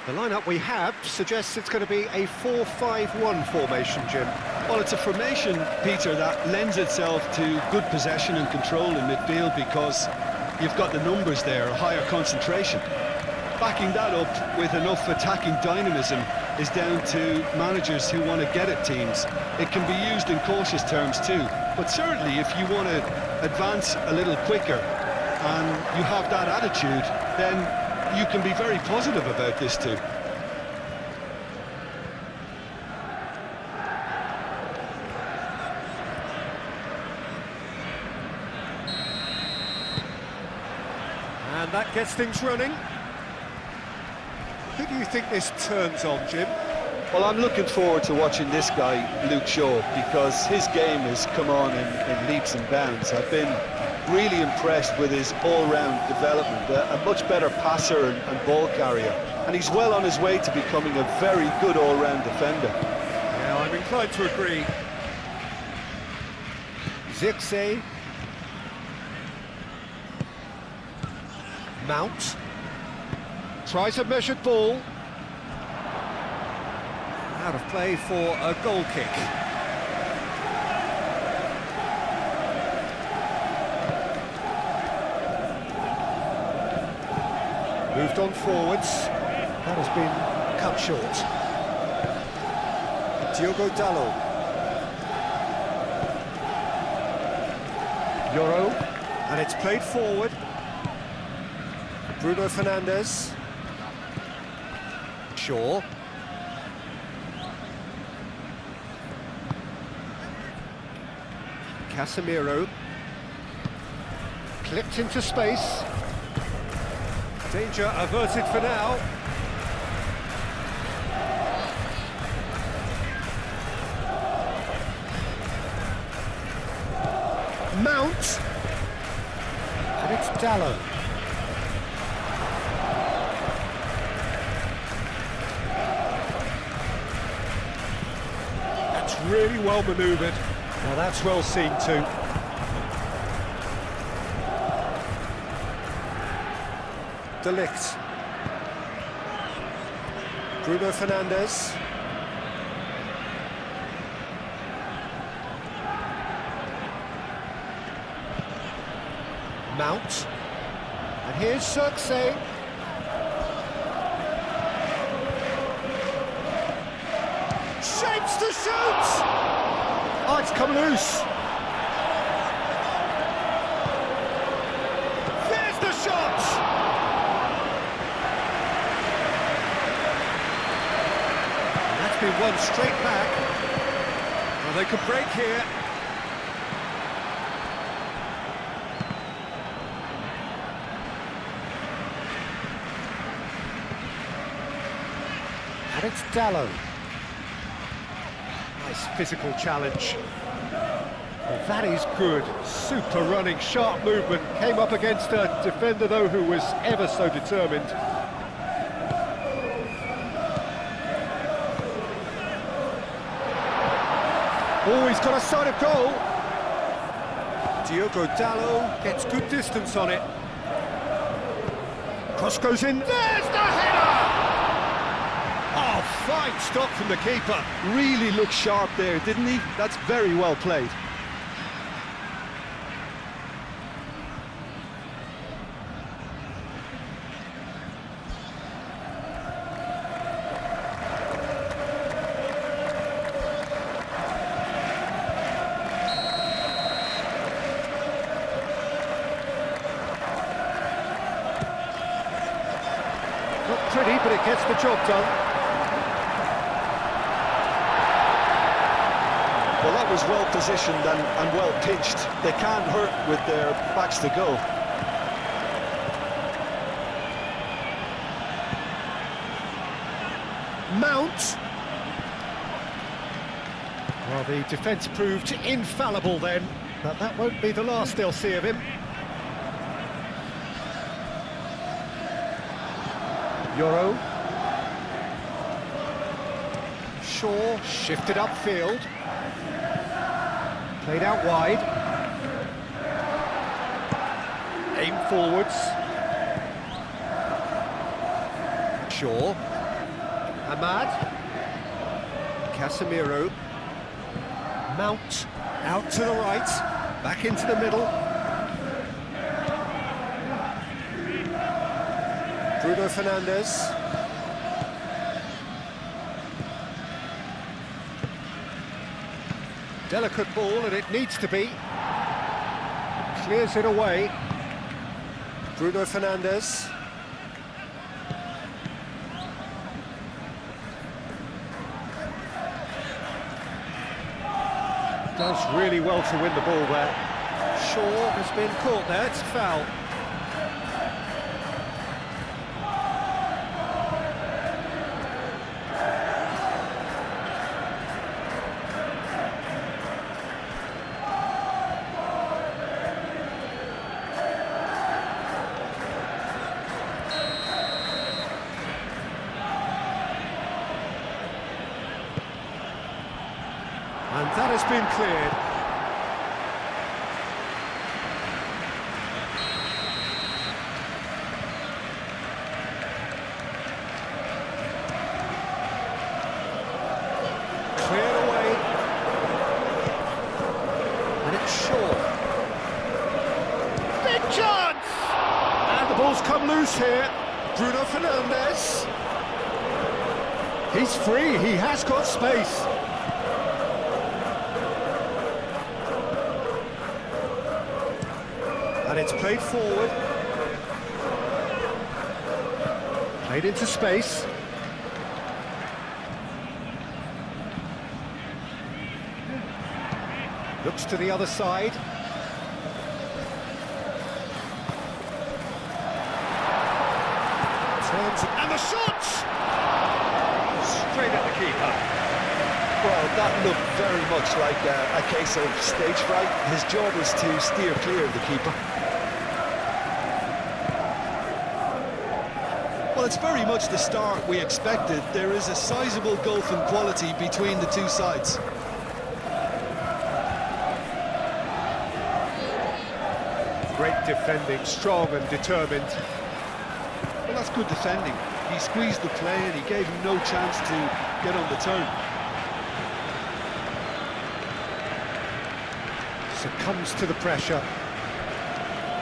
The lineup we have suggests it's going to be a 4-5-1 formation, Jim. Well, it's a formation, Peter, that lends itself to good possession and control in midfield because you've got the numbers there, a higher concentration. Backing that up with enough attacking dynamism is down to managers who want to get at teams. It can be used in cautious terms too, but certainly if you want to advance a little quicker and you have that attitude, then you can be very positive about this too. And that gets things running. Who do you think this turns on, Jim? Well, I'm looking forward to watching this guy, Luke Shaw, because his game has come on in leaps and bounds. I've been really impressed with his all-round development, a much better passer and ball carrier, and he's well on his way to becoming a very good all-round defender. Yeah, I'm inclined to agree. Zirkzee. Mount. Tries a measured ball. Out of play for a goal kick. Moved on forwards. That has been cut short. Diogo Dalot. Euro. And it's played forward. Bruno Fernandes. Shaw. Casemiro. Clipped into space. Danger averted for now. Mount. And it's Dalot. That's really well manoeuvred. Now that's well seen too. De Ligt. Bruno Fernandes. Mount. And here's Zirkzee. Shapes to shoot! Oh, it's come loose. There's the shot! And that's been won straight back. Well, they could break here. And it's Dalot. Nice physical challenge. Well, that is good. Super running, sharp movement. Came up against a defender, though, who was ever so determined. Oh, he's got a sight of goal. Diogo Dalot gets good distance on it. Cross goes in. There's the header! Oh, fine stop from the keeper. Really looked sharp there, didn't he? That's very well played. Not pretty, but it gets the job done. Well, that was well positioned and well pitched. They can't hurt with their backs to goal. Mount. Well, the defence proved infallible then, but that won't be the last they'll see of him. Euro. Shaw shifted upfield. Played out wide. Aim forwards. Shaw. Ahmad. Casemiro. Mount. Out to the right. Back into the middle. Bruno Fernandes. Delicate ball, and it needs to be. Clears it away. Bruno Fernandes. Does really well to win the ball there. Shaw has been caught there, it's a foul. And that has been cleared. Cleared away. And it's Shaw. Big chance! And the ball's come loose here. Bruno Fernandes. He's free, he has got space. And it's played forward. Played into space. Looks to the other side. Turns, and the shot! Straight at the keeper. Well, that looked very much like a case of stage fright. His job was to steer clear of the keeper. Well, it's very much the start we expected. There is a sizable gulf in quality between the two sides. Great defending, strong and determined. Well, that's good defending. He squeezed the play and he gave him no chance to get on the turn. Succumbs to the pressure.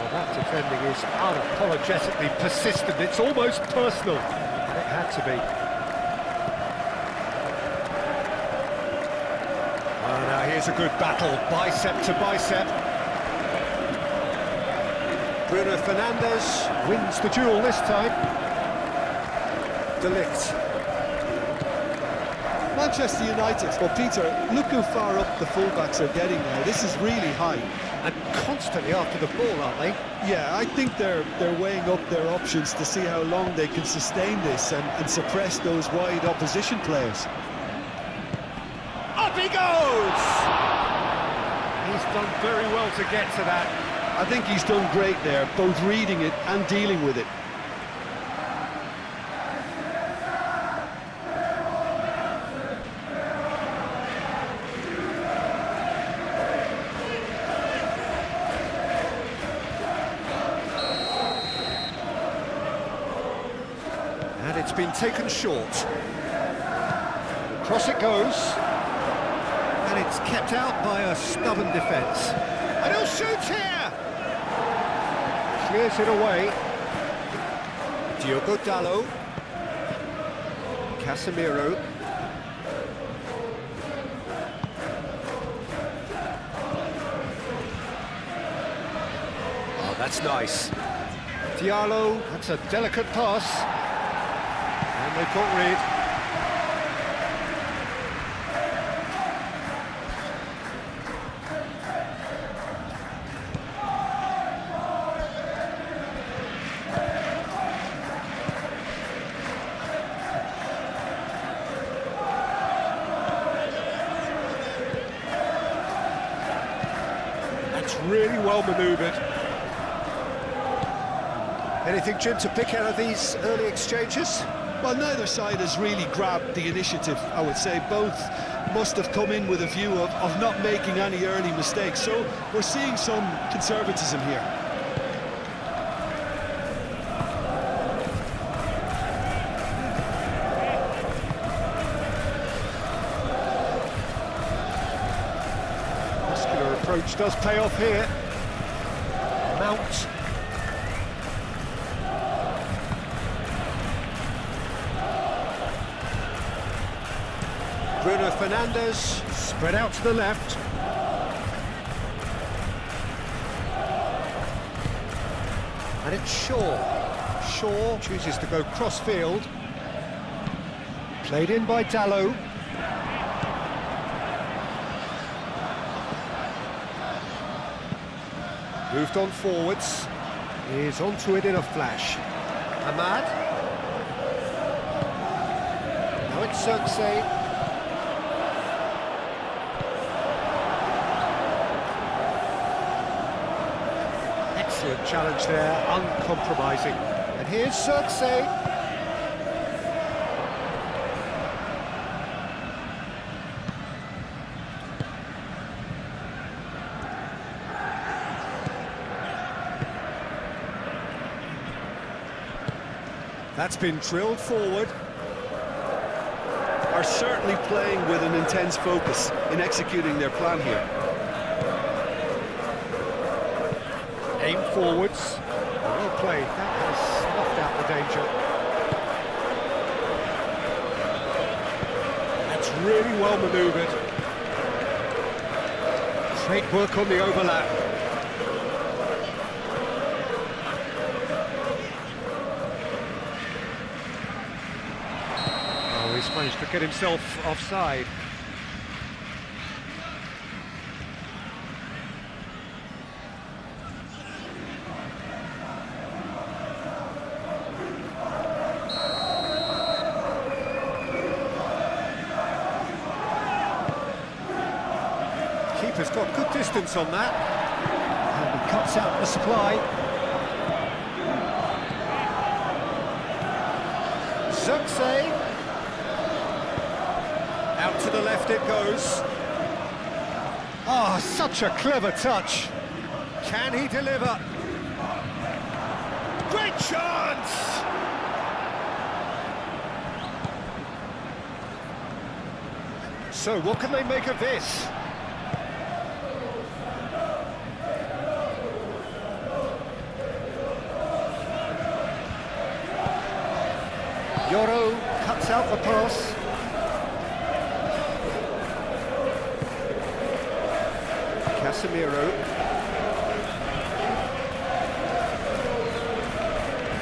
Well, that defending is unapologetically persistent. It's almost personal, and it had to be. Oh, now here's a good battle, bicep to bicep. Bruno Fernandes wins the duel this time. De Ligt. Manchester United, well, Peter, look how far up the fullbacks are getting now. This is really high. And constantly after the ball, aren't they? Yeah, I think they're weighing up their options to see how long they can sustain this and suppress those wide opposition players. Up he goes! He's done very well to get to that. I think he's done great there, both reading it and dealing with it. And it's been taken short. Across it goes. And it's kept out by a stubborn defence. And he'll shoot here! Clears it away. Diogo Dalot. Casemiro. Oh, that's nice. Diallo, that's a delicate pass. And they've got rid. That's really well manoeuvred. Anything, Jim, to pick out of these early exchanges? Well, neither side has really grabbed the initiative, I would say. Both must have come in with a view of not making any early mistakes. So we're seeing some conservatism here. approach does pay off here. Mount. Bruno Fernandes, spread out to the left. And it's Shaw. Shaw chooses to go cross-field. Played in by Dalot. Moved on forwards. Is onto it in a flash. Ahmad. Now it's Zirkzee. Excellent challenge there, uncompromising. And here's Zirkzee. That's been drilled forward. Are certainly playing with an intense focus in executing their plan here. Aim forwards. Well played. That has snuffed out the danger. That's really well manoeuvred. Great work on the overlap. Oh, he's managed to get himself offside. Keeper's got good distance on that. And he cuts out the supply. Zirkzee. Out to the left it goes. Oh, such a clever touch. Can he deliver? Great chance! So, what can they make of this? Yoro cuts out the pass. Casemiro.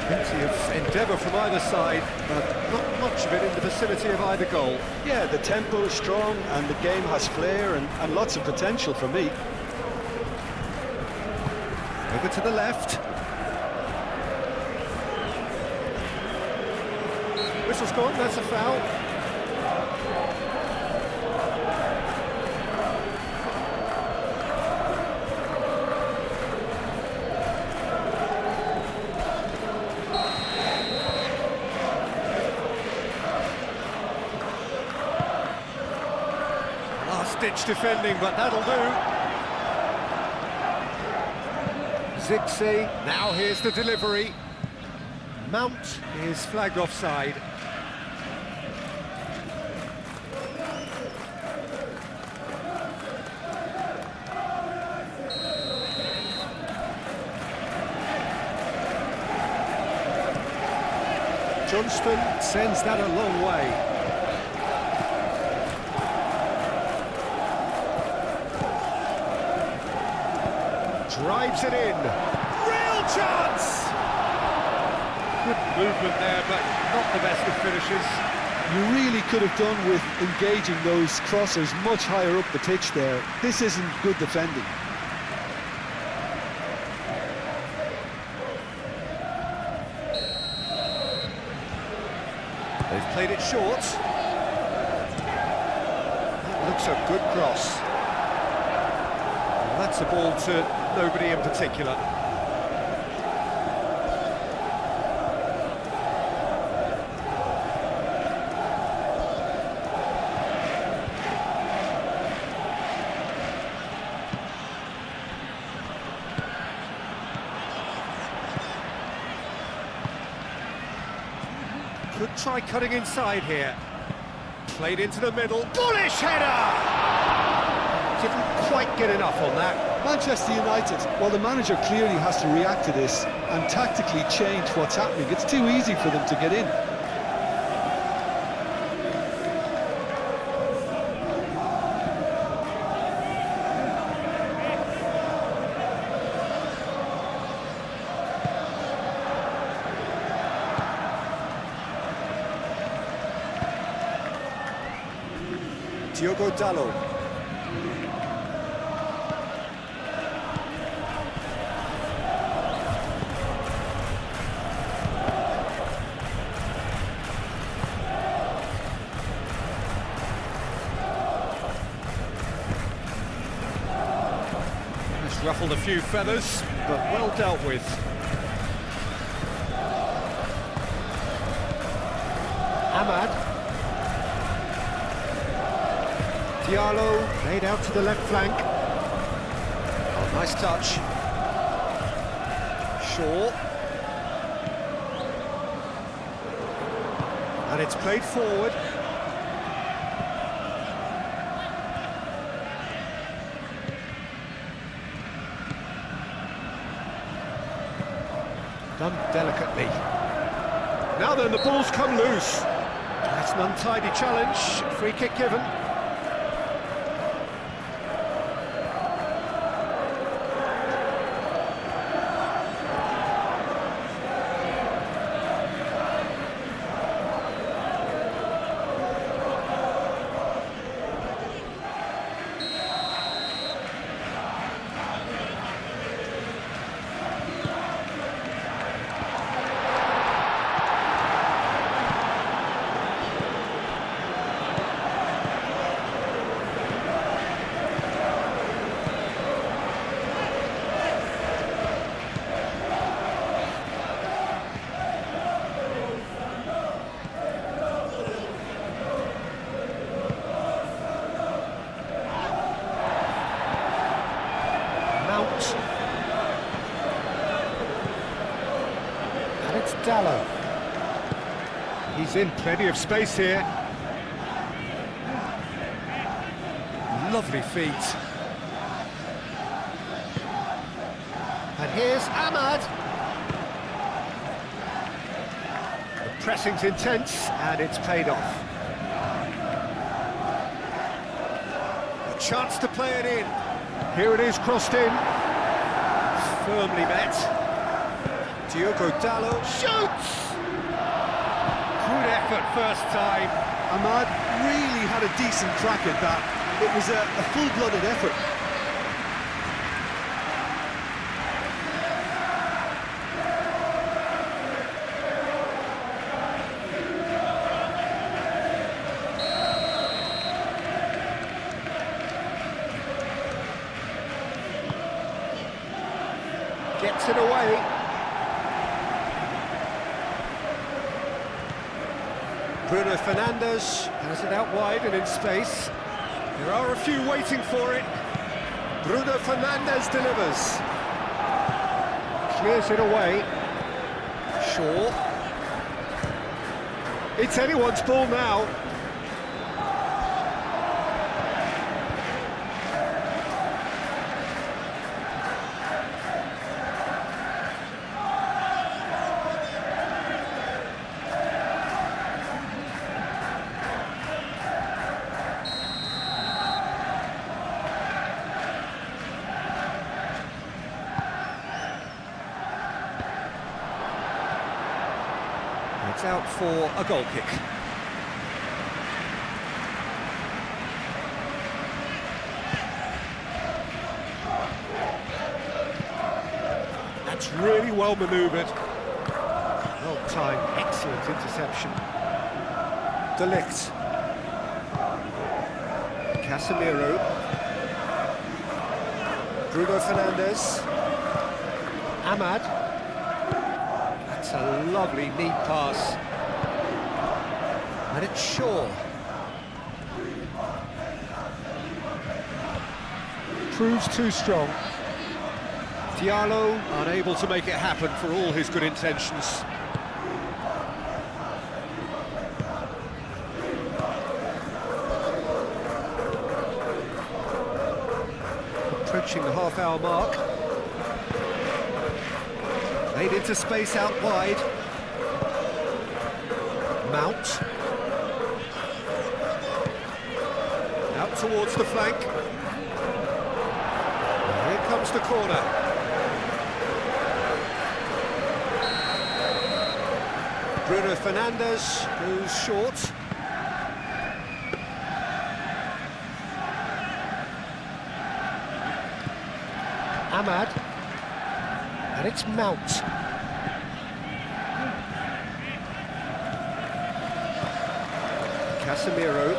Plenty of endeavour from either side, but not much of it in the vicinity of either goal. Yeah, the tempo is strong and the game has flair and lots of potential for me. Over to the left. Whistle's gone, that's a foul. Last-ditch defending, but that'll do. Zirkzee, now here's the delivery. Mount is flagged offside. Johnston sends that a long way. Drives it in. Real chance! Good movement there, but not the best of finishes. You really could have done with engaging those crossers much higher up the pitch there. This isn't good defending. They've played it short. That looks a good cross. And that's a ball to nobody in particular. Could try cutting inside here. Played into the middle. Bullish header! Didn't quite get enough on that. Manchester United, well, the manager clearly has to react to this and tactically change what's happening. It's too easy for them to get in. Diogo Dalot. Just ruffled a few feathers, but well dealt with. Ahmad. Diallo laid out to the left flank. Oh, nice touch. Shaw. And it's played forward. Done delicately. Now then, the ball's come loose. That's an untidy challenge. Free kick given. And it's Dalot. He's in plenty of space here. Lovely feet. And here's Ahmad. The pressing's intense and it's paid off. A chance to play it in. Here it is, crossed in. Firmly met. Diogo Dalot shoots! Good effort first time. Ahmad really had a decent crack at that. It was a full-blooded effort. Gets it away. Bruno Fernandes has it out wide and in space. There are a few waiting for it. Bruno Fernandes delivers. Clears it away. Shaw. It's anyone's ball now. It's out for a goal kick. That's really well manoeuvred. Well timed, excellent interception. De Ligt. Casemiro. Bruno Fernandes. Ahmad. That's a lovely neat pass. And it's Shaw. Proves too strong. Diallo unable to make it happen for all his good intentions. approaching the half-hour mark. Played into space out wide. Mount. Out towards the flank. Here comes the corner. Bruno Fernandes goes short. Ahmad. And it's Mount. Casemiro.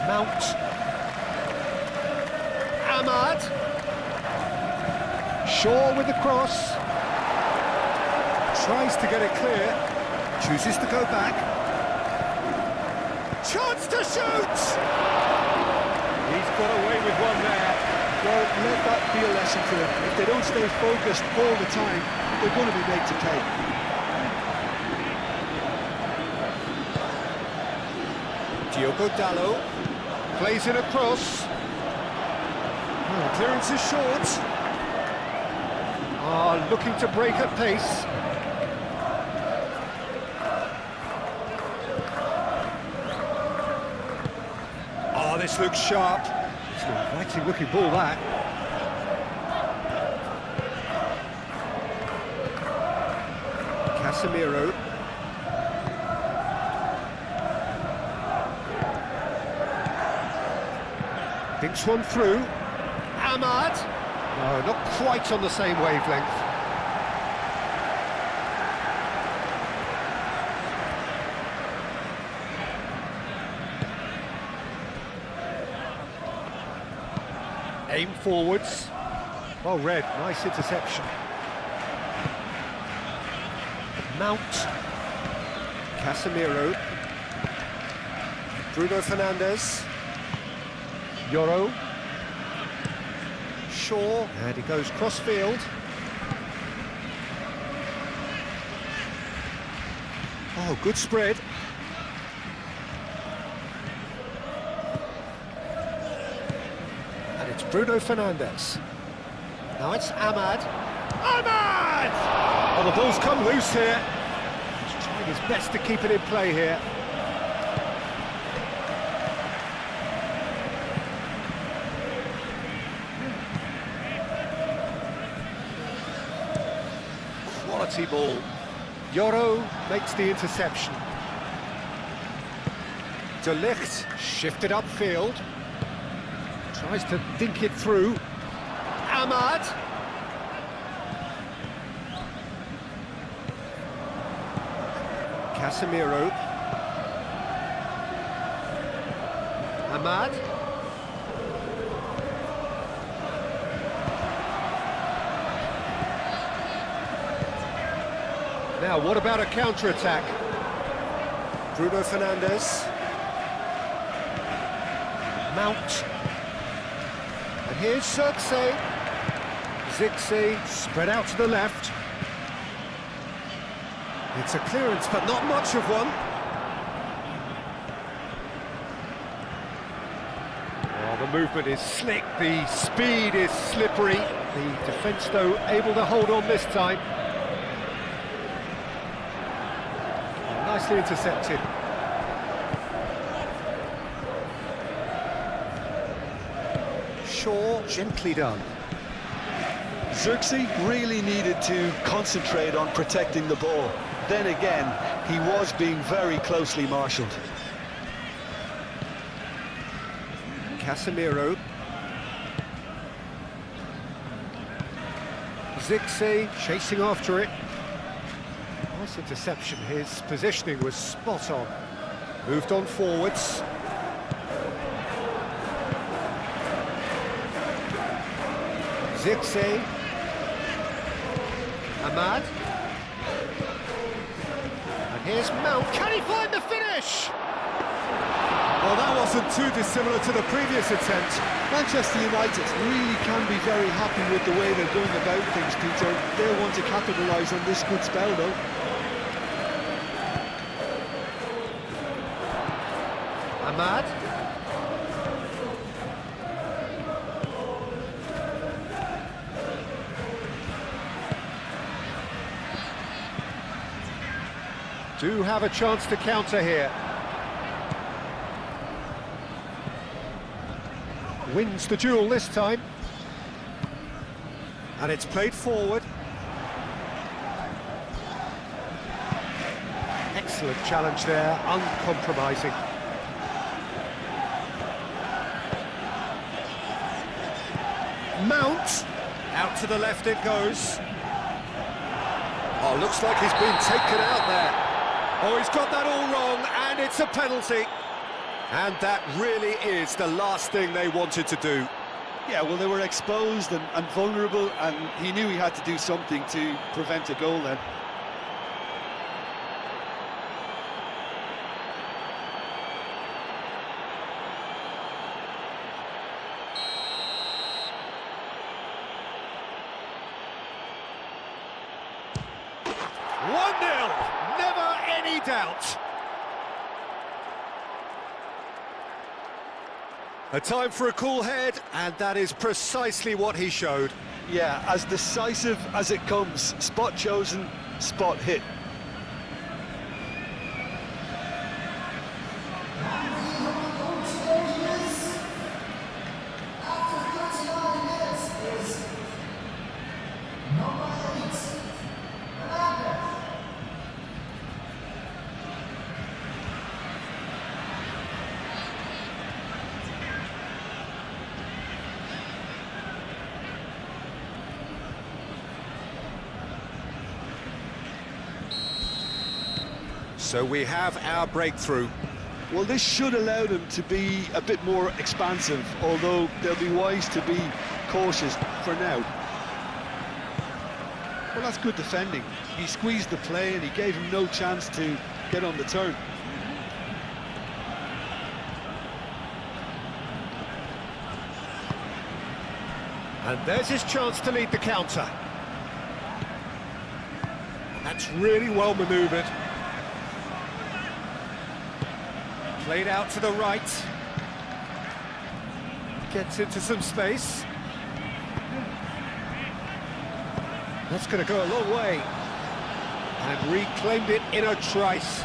Mount. Ahmad. Shaw with the cross. Tries to get it clear. Chooses to go back. Chance to shoot! He's got away with one there. Well, let that be a lesson to them. If they don't stay focused all the time, they're going to be made to pay. Diogo Dalot plays in a cross. Oh, clearance is short. Looking to break at pace. This looks sharp. It's an inviting looking ball, that. Casemiro. Thinks one through. Ahmad. No, not quite on the same wavelength. Aim forwards. Well read, nice interception. Mount. Casemiro. Bruno Fernandes. Yoro. Shaw. And he goes cross-field. Oh, good spread. And it's Bruno Fernandes. Now it's Ahmad. Ahmad! Oh, the ball's come loose here. He's trying his best to keep it in play here. Quality ball. Yoro makes the interception. De Ligt shifted upfield. Tries to think it through. Ahmad. Casemiro. Ahmad. Now, what about a counter-attack? Bruno Fernandes. Mount. And here's Zirkzee. Zirkzee spread out to the left. It's a clearance, but not much of one. Oh, the movement is slick, the speed is slippery. The defence, though, able to hold on this time. Nicely intercepted. Shaw, gently done. Zirkzee really needed to concentrate on protecting the ball. Then again, he was being very closely marshalled. Casemiro. Zirkzee chasing after it. Nice interception, his positioning was spot on. Moved on forwards. Zirkzee. Ahmad. And here's Mount. Can he find the finish? Well, that wasn't too dissimilar to the previous attempt. Manchester United really can be very happy with the way they're going about things, Peter. They'll want to capitalise on this good spell, though. Ahmad. Do have a chance to counter here. Wins the duel this time. And it's played forward. Excellent challenge there, uncompromising. Mount, out to the left it goes. Oh, looks like he's been taken out there. Oh, he's got that all wrong, and it's a penalty. And that really is the last thing they wanted to do. Yeah, well, they were exposed and vulnerable, and he knew he had to do something to prevent a goal then. Never any doubt. A time for a cool head, and that is precisely what he showed. Yeah, as decisive as it comes. Spot chosen, spot hit. So we have our breakthrough. Well, this should allow them to be a bit more expansive, although they'll be wise to be cautious for now. Well, that's good defending. He squeezed the play and he gave him no chance to get on the turn. And there's his chance to lead the counter. That's really well manoeuvred. Played out to the right. Gets into some space. That's going to go a long way. And reclaimed it in a trice.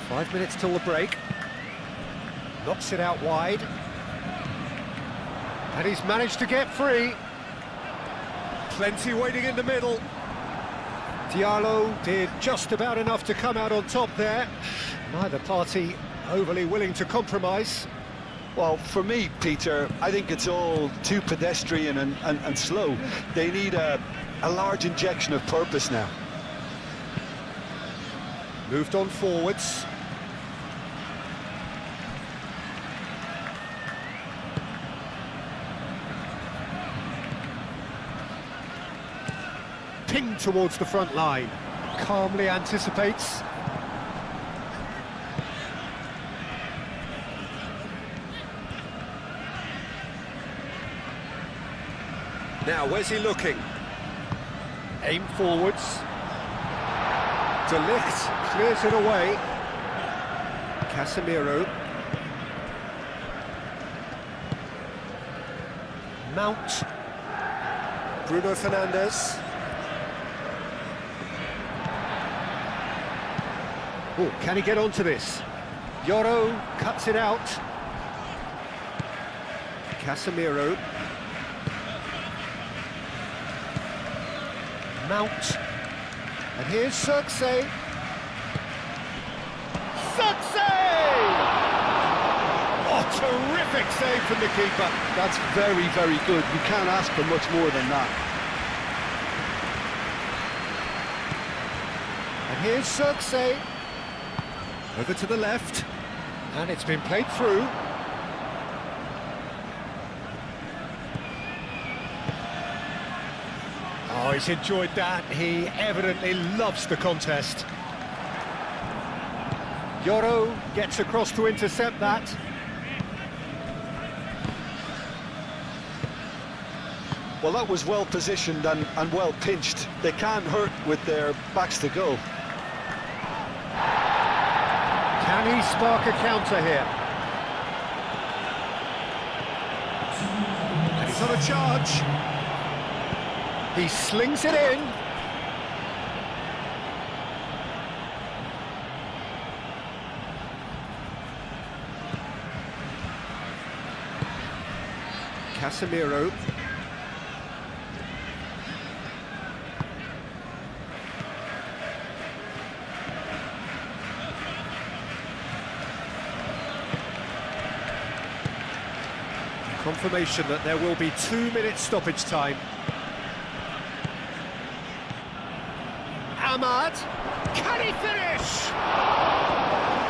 5 minutes till the break. Knocks it out wide. And he's managed to get free. Plenty waiting in the middle. Diallo did just about enough to come out on top there. Neither party overly willing to compromise. Well, for me, Peter, I think it's all too pedestrian and slow. They need a large injection of purpose now. Moved on forwards. Pinged towards the front line. Calmly anticipates. Now, where's he looking? Aim forwards. De Ligt clears it away. Casemiro. Mount. Bruno Fernandes. Oh, can he get onto this? Yoro cuts it out. Casemiro. Mount. And here's Cirque. Oh, terrific save from the keeper. That's very, very good. You can't ask for much more than that. And here's Cirque. Over to the left. And it's been played through. Oh, he's enjoyed that. He evidently loves the contest. Yoro gets across to intercept that. Well, that was well positioned and well pinched. They can't hurt with their backs to goal. Can he spark a counter here? And he's on a charge. He slings it in. Casemiro. Confirmation that there will be 2 minutes stoppage time. Ahmad, can he finish?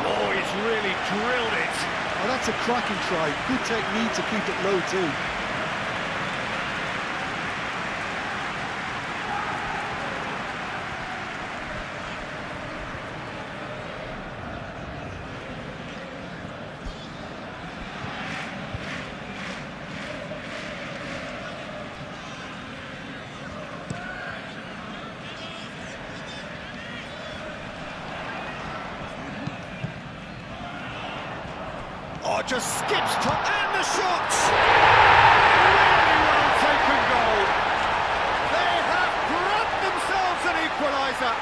Oh, he's really drilled it. Oh, that's a cracking try. Good technique to keep it low too. Oh, just skips top and the shot! Really well taken goal. They have grabbed themselves an equaliser.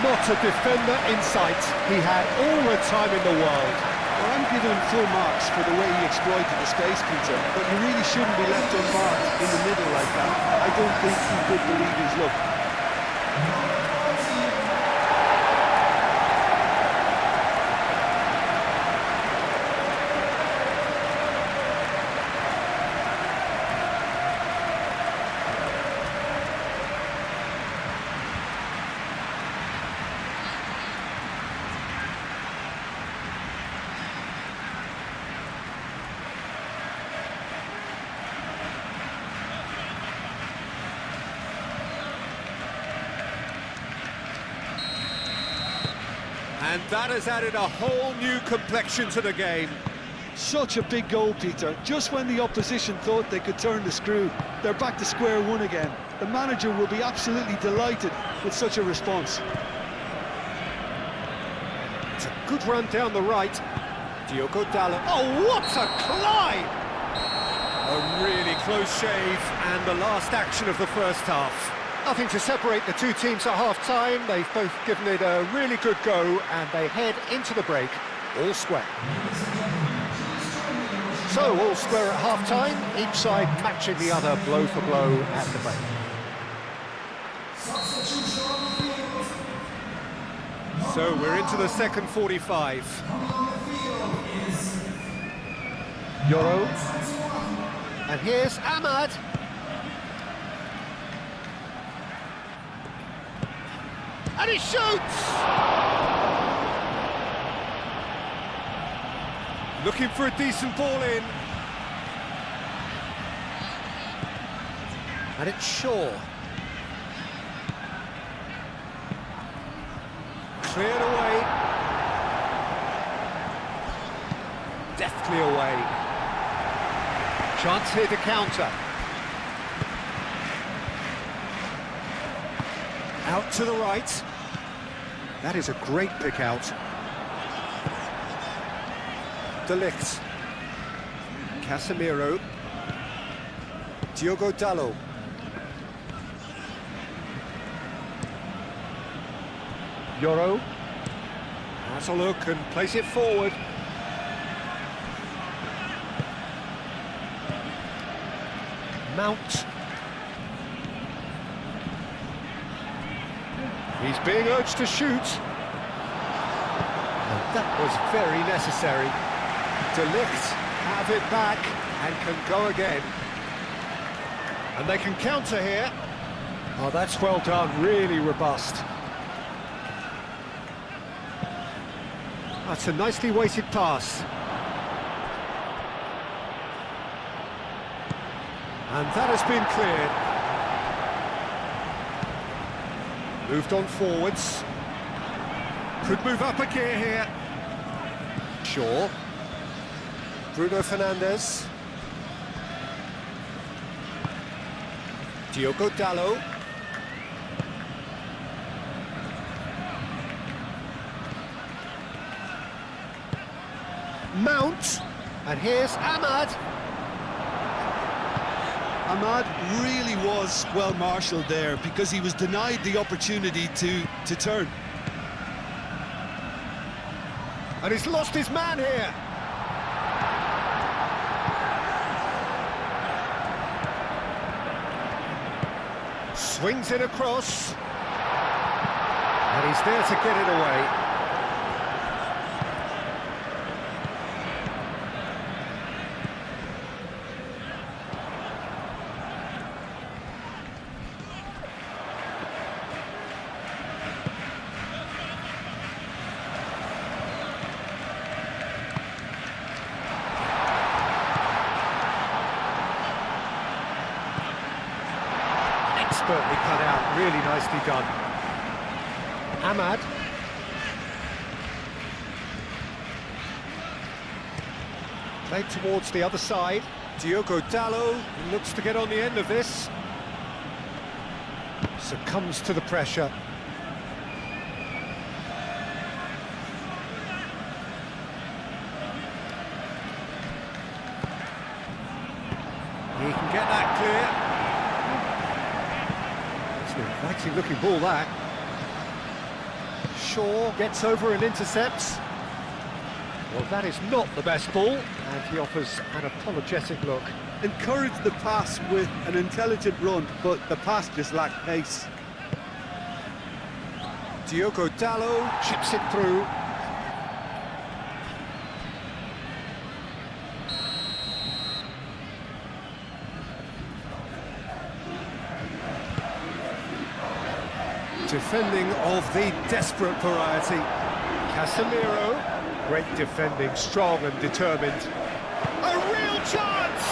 Not a defender in sight. He had all the time in the world. Well, I'm giving him full marks for the way he exploited the space, Peter, but you really shouldn't be left unmarked in the middle like that. I don't think he could believe his luck. And that has added a whole new complexion to the game. Such a big goal, Peter. Just when the opposition thought they could turn the screw, they're back to square one again. The manager will be absolutely delighted with such a response. It's a good run down the right. Diogo Dalot. Oh, what a climb! A really close shave, and the last action of the first half. Nothing to separate the two teams at half-time. They've both given it a really good go, and they head into the break all square. So, all square at half-time, each side matching the other blow for blow at the break. So, we're into the second 45. Euro. And here's Ahmad. And he shoots! Looking for a decent ball in. And it's Shaw. Cleared away. Deftly away. Chance here to counter. Out to the right. That is a great pick out. De Ligt. Casemiro. Diogo Dalot. Euro. Has a look and plays it forward. Mount. He's being urged to shoot. And that was very necessary. De Ligt have it back and can go again. And they can counter here. Oh, that's well done, really robust. That's a nicely weighted pass. And that has been cleared. Moved on forwards. Could move up a gear here. Shaw. Bruno Fernandes. Diogo Dalot. Mount. And here's Ahmad. Ahmad really was well marshalled there because he was denied the opportunity to turn. And he's lost his man here. Swings it across. And he's there to get it away. Expertly cut out, really nicely done. Ahmad. Played towards the other side. Diogo Dalot looks to get on the end of this. Succumbs to the pressure. He can get that clear. It's an inviting looking ball, that. Shaw gets over and intercepts. Well, that is not the best ball, and he offers an apologetic look. Encouraged the pass with an intelligent run, but the pass just lacked pace. Diogo Dalot chips it through. Defending of the desperate variety. Casemiro. Great defending, strong and determined. A real chance!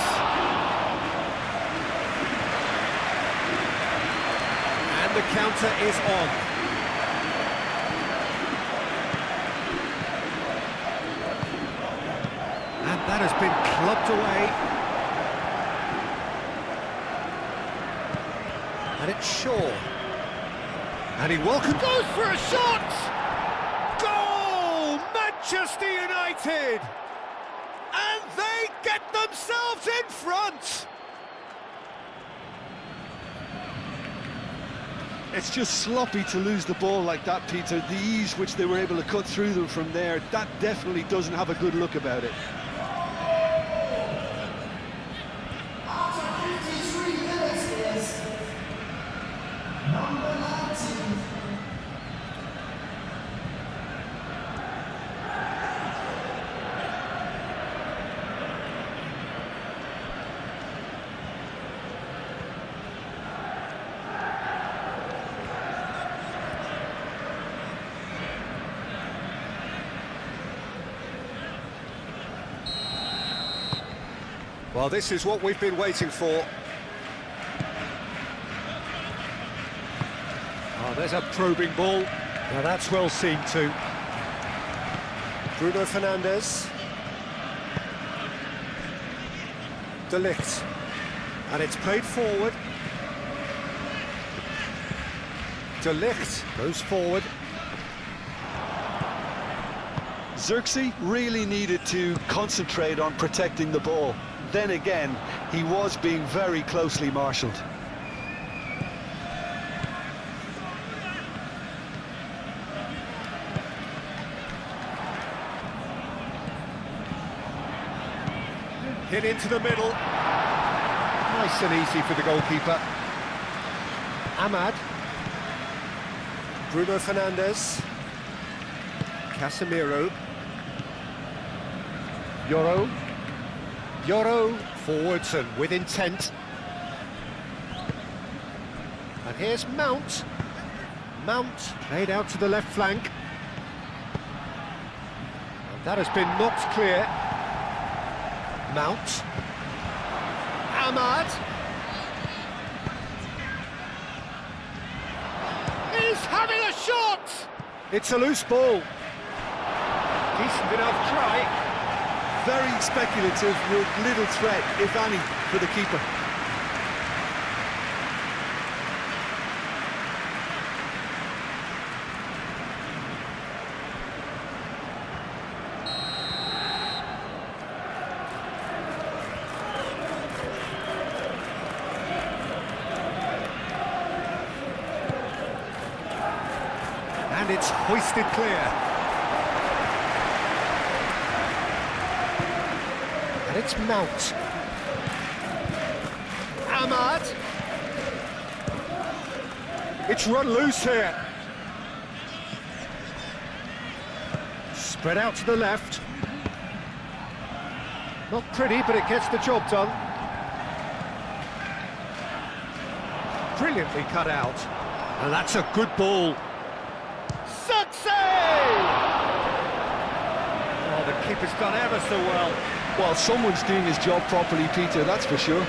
And the counter is on. And that has been clubbed away. And it's Shaw. And he goes for a shot! Goal! Manchester United! And they get themselves in front! It's just sloppy to lose the ball like that, Peter. The ease which they were able to cut through them from there, that definitely doesn't have a good look about it. After 53 minutes is number 19. Well, this is what we've been waiting for. Oh, there's a probing ball. Now that's well seen too. Bruno Fernandes. De Ligt. And it's played forward. De Ligt goes forward. Xerxes really needed to concentrate on protecting the ball. Then again, he was being very closely marshalled. Hit into the middle. Nice and easy for the goalkeeper. Ahmad. Bruno Fernandes. Casemiro. Yoro forwards and with intent. And here's Mount. Mount played out to the left flank. And that has been knocked clear. Mount. Ahmad. He's having a shot! It's a loose ball. Decent enough try. Very speculative with little threat, if any, for the keeper. And it's hoisted clear. And it's Mount. Ahmad. It's run loose here. Spread out to the left. Not pretty, but it gets the job done. Brilliantly cut out. And that's a good ball. Success! Oh, the keeper's done ever so well. Well, someone's doing his job properly, Peter, that's for sure.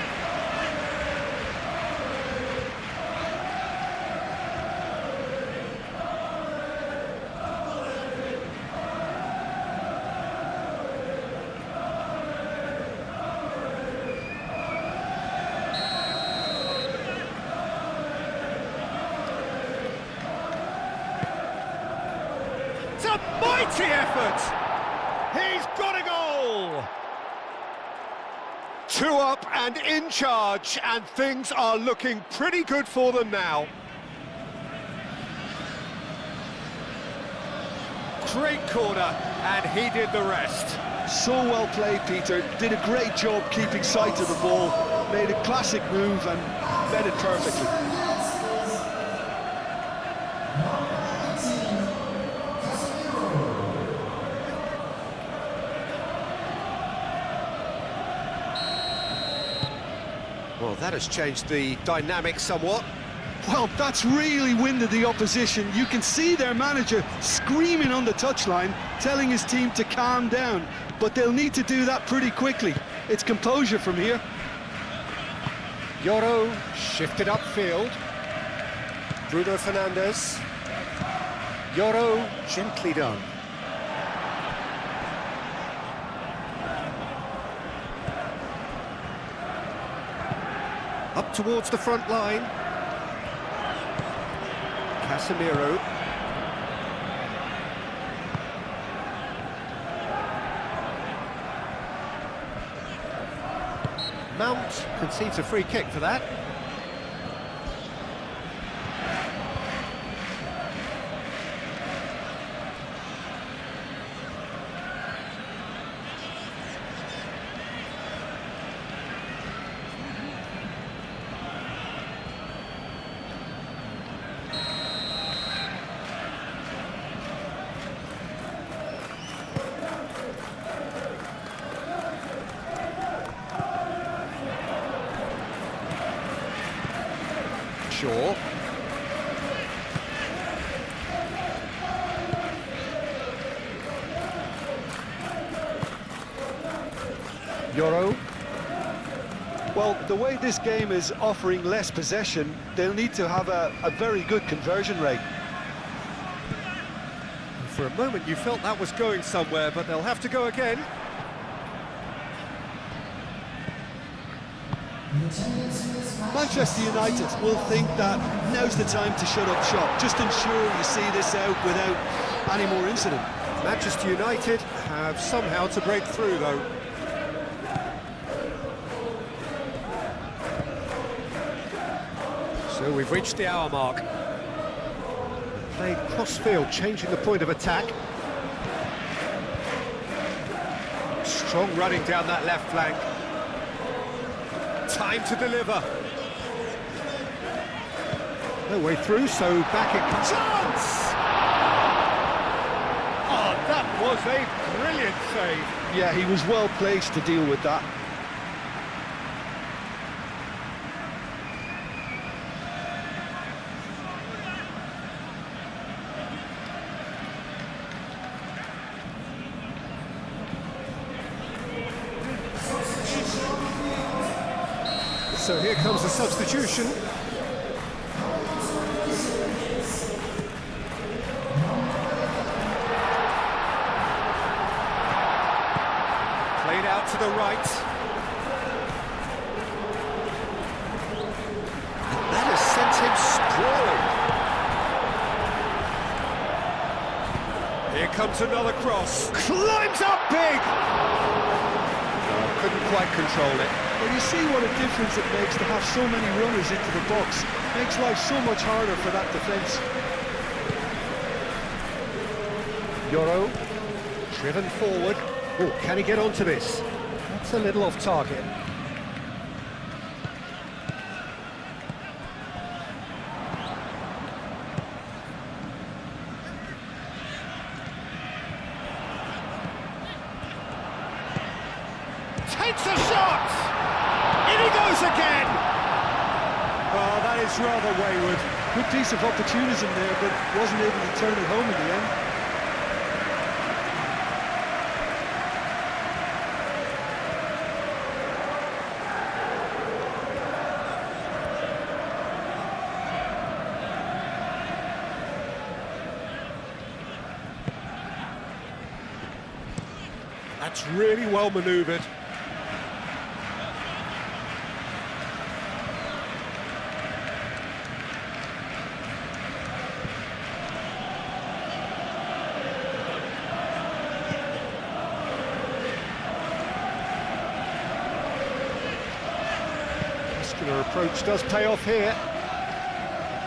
It's a mighty effort! He's got a goal! 2 up and in charge, and things are looking pretty good for them now. Great corner, and he did the rest. So well played, Peter. Did a great job keeping sight of the ball. Made a classic move and met it perfectly. Well, that has changed the dynamic somewhat. Well, that's really winded the opposition. You can see their manager screaming on the touchline, telling his team to calm down. But they'll need to do that pretty quickly. It's composure from here. Yoro shifted upfield. Bruno Fernandes. Yoro gently done. Up towards the front line. Casemiro. Mount concedes a free kick for that. Shaw. Yoro. Well, the way this game is offering less possession, they'll need to have a very good conversion rate. For a moment you felt that was going somewhere, but they'll have to go again. Manchester United will think that now's the time to shut up shop. Just ensure you see this out without any more incident. Manchester United have somehow to break through, though. So we've reached the hour mark. Played cross-field, changing the point of attack. Strong running down that left flank. Time to deliver. No way through, so back it comes. Chance! Oh, that was a brilliant save. Yeah, he was well placed to deal with that. So here comes the substitution. Played out to the right. And that has sent him sprawling. Here comes another cross. Climbs up big! Couldn't quite control it. Well, you see what a difference it makes to have so many runners into the box. Makes life so much harder for that defence. Yoro, driven forward. Oh, can he get onto this? That's a little off target. Takes a shot! In he goes again! Oh, that is rather wayward. Good piece of opportunism there, but wasn't able to turn it home in the end. That's really well manoeuvred. Muscular approach does pay off here.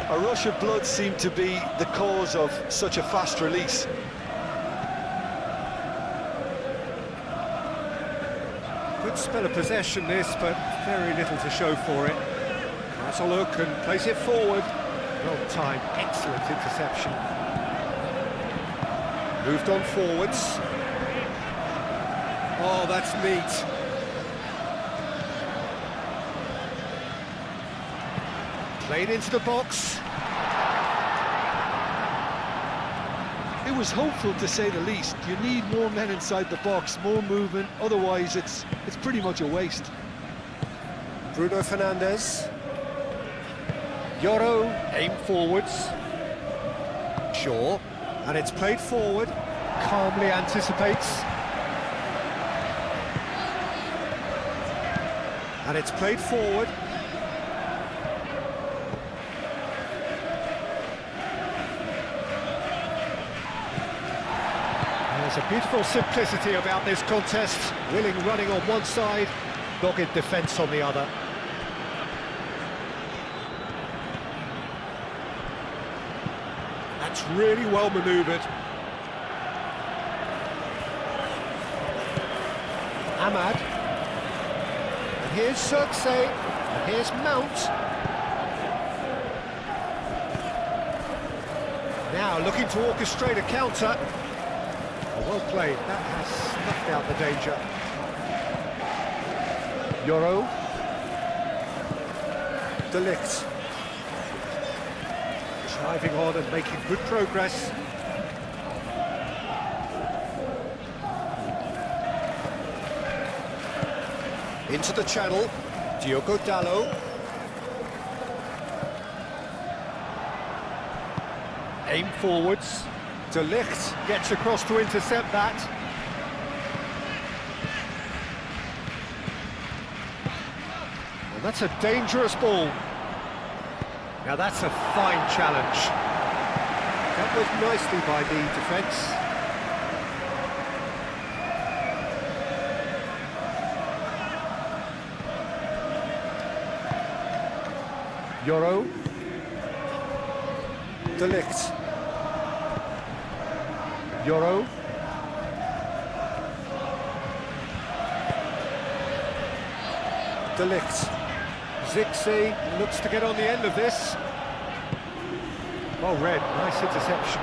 A rush of blood seemed to be the cause of such a fast release. Good spell of possession this, but very little to show for it. That's a look and place it forward. Well timed, excellent interception. Moved on forwards. Oh, that's neat. Played into the box. It was hopeful, to say the least. You need more men inside the box, more movement, otherwise it's pretty much a waste. Bruno Fernandes. Yoro, aim forwards. Shaw, and it's played forward. Calmly anticipates. And it's played forward. There's a beautiful simplicity about this contest. Willing running on one side, dogged defence on the other. That's really well manoeuvred. Ahmad. And here's Cirksay. And here's Mount. Now looking to orchestrate a counter. Well played, that has snuffed out the danger. Yoro. De Ligt. Driving on and making good progress. Into the channel, Diogo Dalot. Aim forwards. De Ligt gets across to intercept that. And that's a dangerous ball. Now that's a fine challenge. That was nicely by the defence. Yoro. De Ligt. Yoro. De Ligt. Zixi looks to get on the end of this. Well read, nice interception.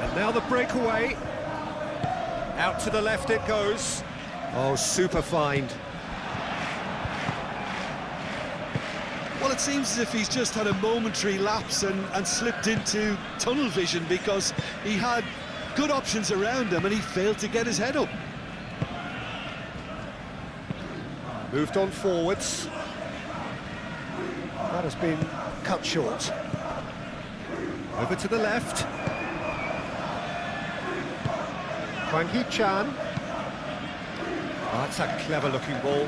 And now the breakaway. Out to the left it goes. Oh, super find. Well, it seems as if he's just had a momentary lapse and slipped into tunnel vision, because he had good options around him and he failed to get his head up. Moved on forwards. That has been cut short. Over to the left. Hwang Hee-chan. Oh, that's a clever-looking ball.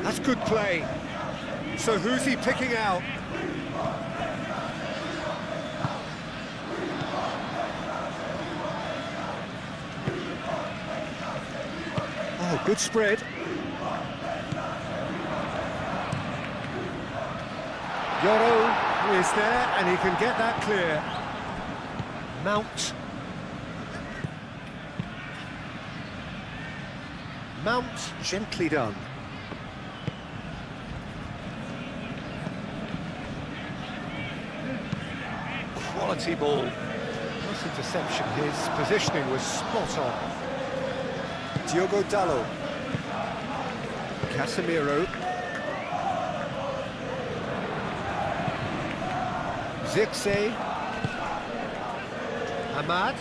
That's good play. So who's he picking out? Oh, good spread. Yoro is there, and he can get that clear. Mount. Mount, gently done. Quality ball. Nice interception. His positioning was spot on. Diogo Dalot. Casemiro. Zirkzee. Ahmad.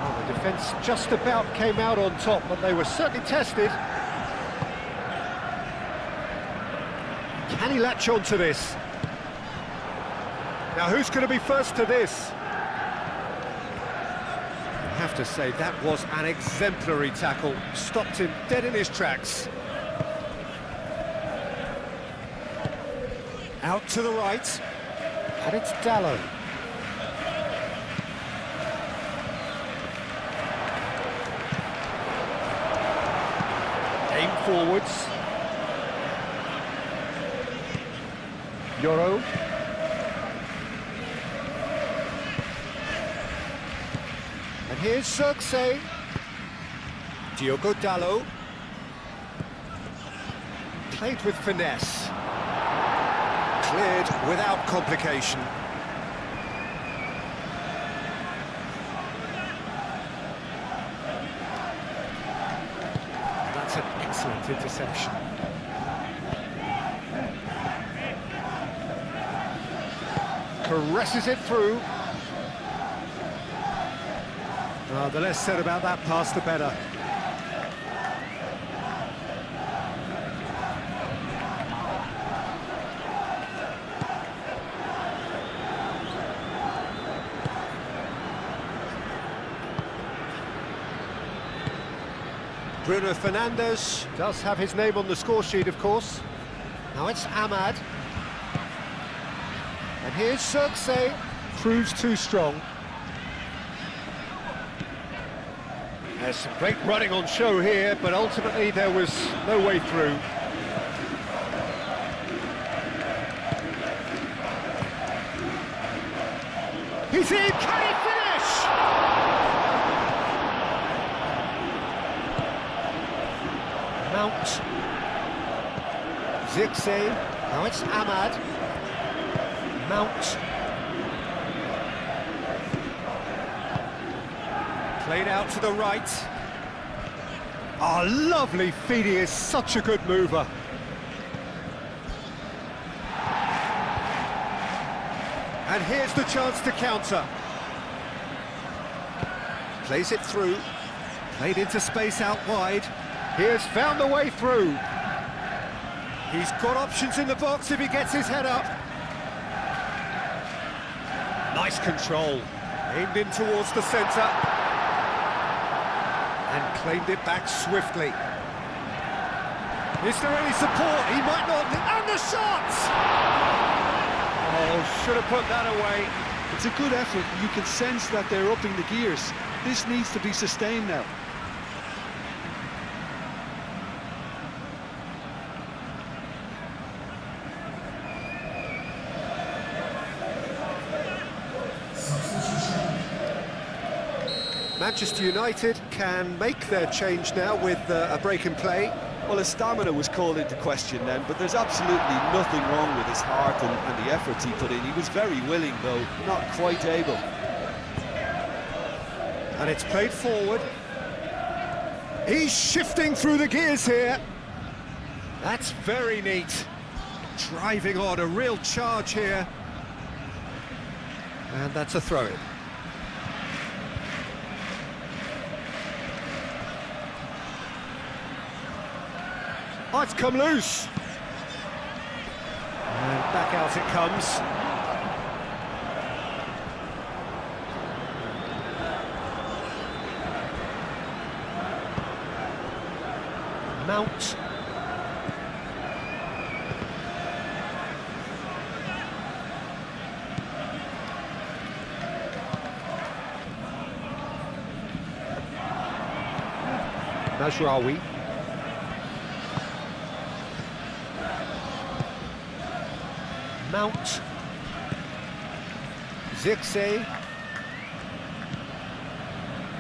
Oh, the defence just about came out on top, but they were certainly tested. Can he latch on to this? Now, who's going to be first to this? I have to say, that was an exemplary tackle. Stopped him dead in his tracks. Out to the right. And it's Dalot. Aim forwards. Yoro. And here's Zirkzee. Diogo Dalot. Played with finesse. Cleared without complication. That's an excellent interception. Caresses it through. Oh, the less said about that pass, the better. Bruno Fernandes does have his name on the score sheet, of course. Now it's Ahmad. And here's Zirkzee. Proves too strong. There's some great running on show here, but ultimately there was no way through. He's in! Can he finish? Mount. Zirkzee. Now it's Ahmad. Mount. Played out to the right. Oh, lovely feed. He is such a good mover. And here's the chance to counter. Plays it through. Played into space out wide. Here's found the way through. He's got options in the box if he gets his head up. Nice control. Aimed in towards the centre. And claimed it back swiftly. Is there any support? He might not. And the shot! Oh, should have put that away. It's a good effort. You can sense that they're upping the gears. This needs to be sustained now. Manchester United can make their change now with a break in play. Well, his stamina was called into question then, but there's absolutely nothing wrong with his heart and the efforts he put in. He was very willing, though, not quite able. And it's played forward. He's shifting through the gears here. That's very neat. Driving on, a real charge here. And that's a throw-in. Oh, it's come loose. And back out it comes. Mount. Mazraoui. Mount. Zirkzee.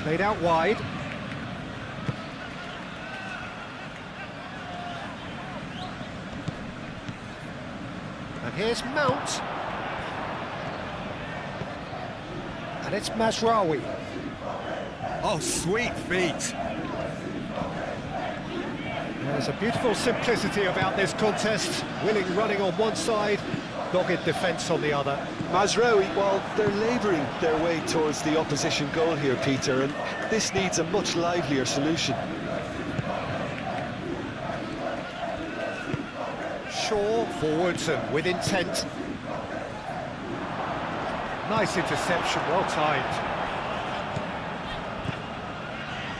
Played out wide. Here's Mount. And it's Mazraoui. Oh, sweet feet. There's a beautiful simplicity about this contest. Willing running on one side, dogged defence on the other. Mazraoui, well, they're labouring their way towards the opposition goal here, Peter, and this needs a much livelier solution. Shaw forwards and with intent. Nice interception, well timed.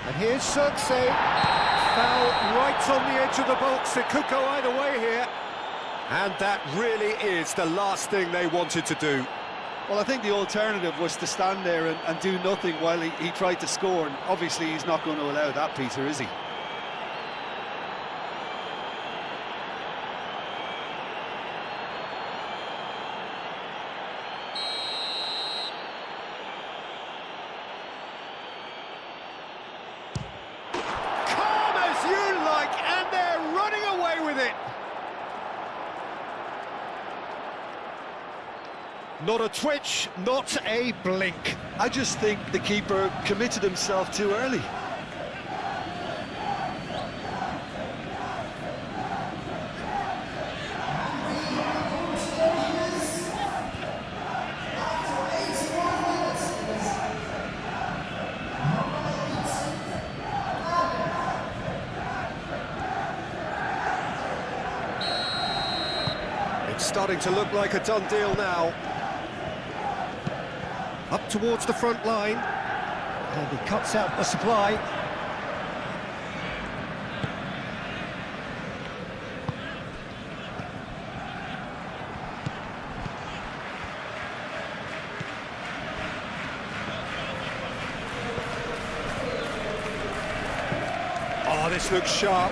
And here's Circe. Foul right on the edge of the box. It could go either way here. And that really is the last thing they wanted to do. Well, I think the alternative was to stand there and do nothing while he tried to score, and obviously he's not going to allow that, Peter, is he? Calm as you like, and they're running away with it. Not a twitch, not a blink. I just think the keeper committed himself too early. It's starting to look like a done deal now. Up towards the front line. And he cuts out the supply. Oh, this looks sharp.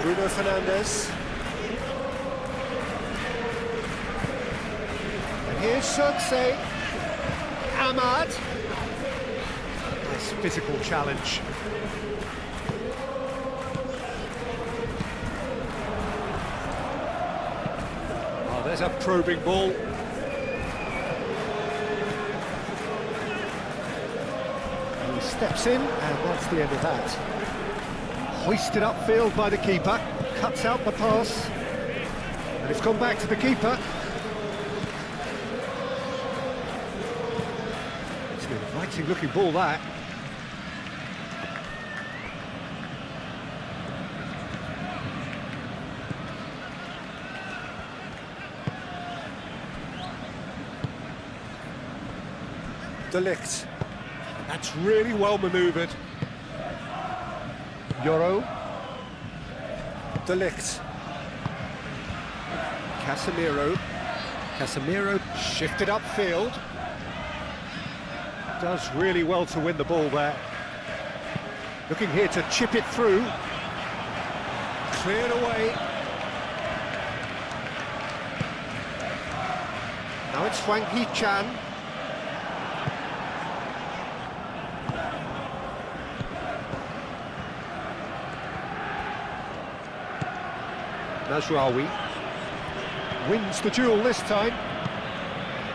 Bruno Fernandes. And here's Circe. Ahmad. Nice physical challenge. Oh, there's a probing ball. He steps in, and that's the end of that. Hoisted upfield by the keeper, cuts out the pass, and it's gone back to the keeper. It's an inviting looking ball, that. De Ligt. That's really well manoeuvred. Yoro. De Ligt. Casemiro. Casemiro shifted upfield. Does really well to win the ball there. Looking here to chip it through. Cleared away. Now it's Hwang Hee-chan. Mazraoui wins the duel this time.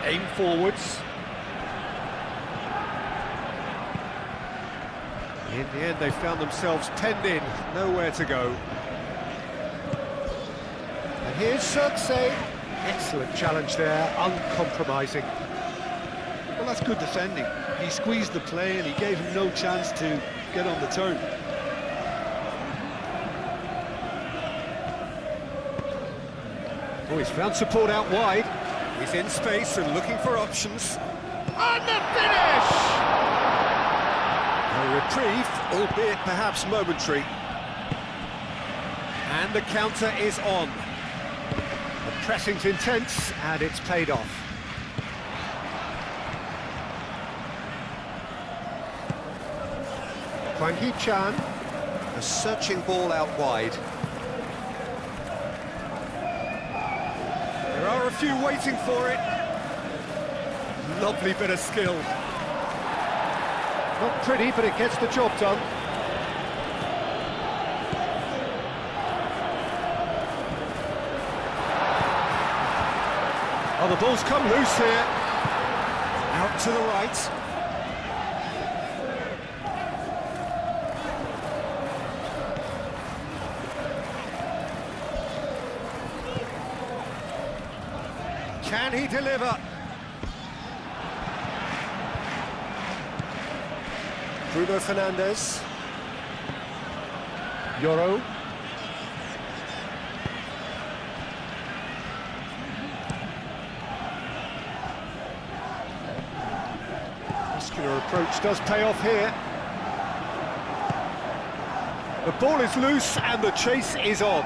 Aim forwards. In the end, they found themselves penned in, nowhere to go. And here's Circe. Excellent challenge there, uncompromising. Well, that's good defending. He squeezed the play and he gave him no chance to get on the turn. Oh, he's found support out wide. He's in space and looking for options. And the finish! A reprieve, albeit perhaps momentary. And the counter is on. The pressing's intense, and it's paid off. Hwang Hee-chan. A searching ball out wide. There are a few waiting for it. Lovely bit of skill. Not pretty, but it gets the job done. Oh, the ball's come loose here. Out to the right. Can he deliver? Bruno Fernandes. Yoro. Muscular approach does pay off here. The ball is loose and the chase is on.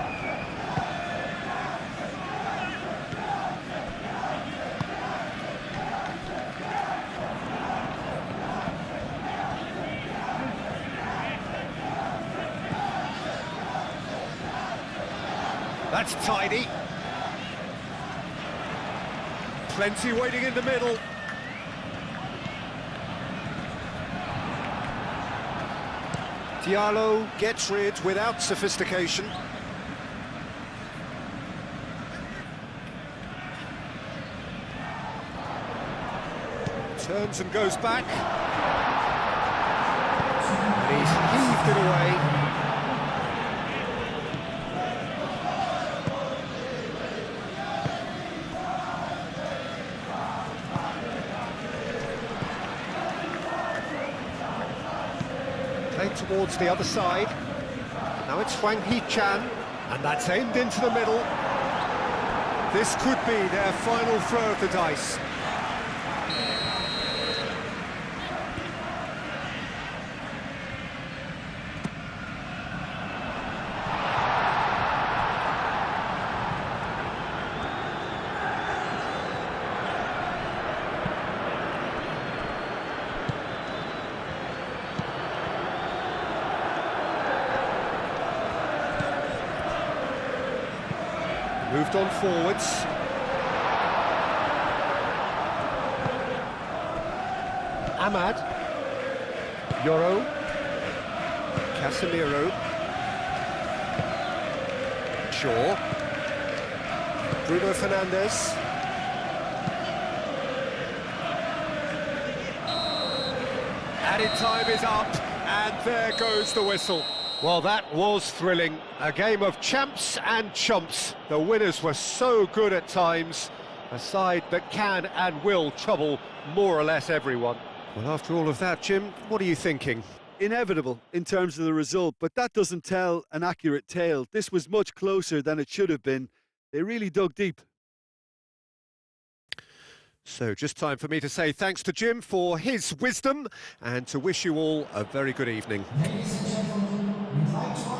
That's tidy. Plenty waiting in the middle. Diallo gets rid without sophistication. Turns and goes back. And he's heaved it away. Played towards the other side. Now it's Hwang Hee-chan, and that's aimed into the middle. This could be their final throw of the dice. Moved on forwards. Ahmad. Yoro. Casemiro. Shaw. Bruno Fernandes. Added time is up, and there goes the whistle. Well, that was thrilling. A game of champs and chumps. The winners were so good at times. A side that can and will trouble more or less everyone. Well, after all of that, Jim, what are you thinking? Inevitable in terms of the result, but that doesn't tell an accurate tale. This was much closer than it should have been. They really dug deep. So just time for me to say thanks to Jim for his wisdom and to wish you all a very good evening. Ladies and gentlemen, we'd like to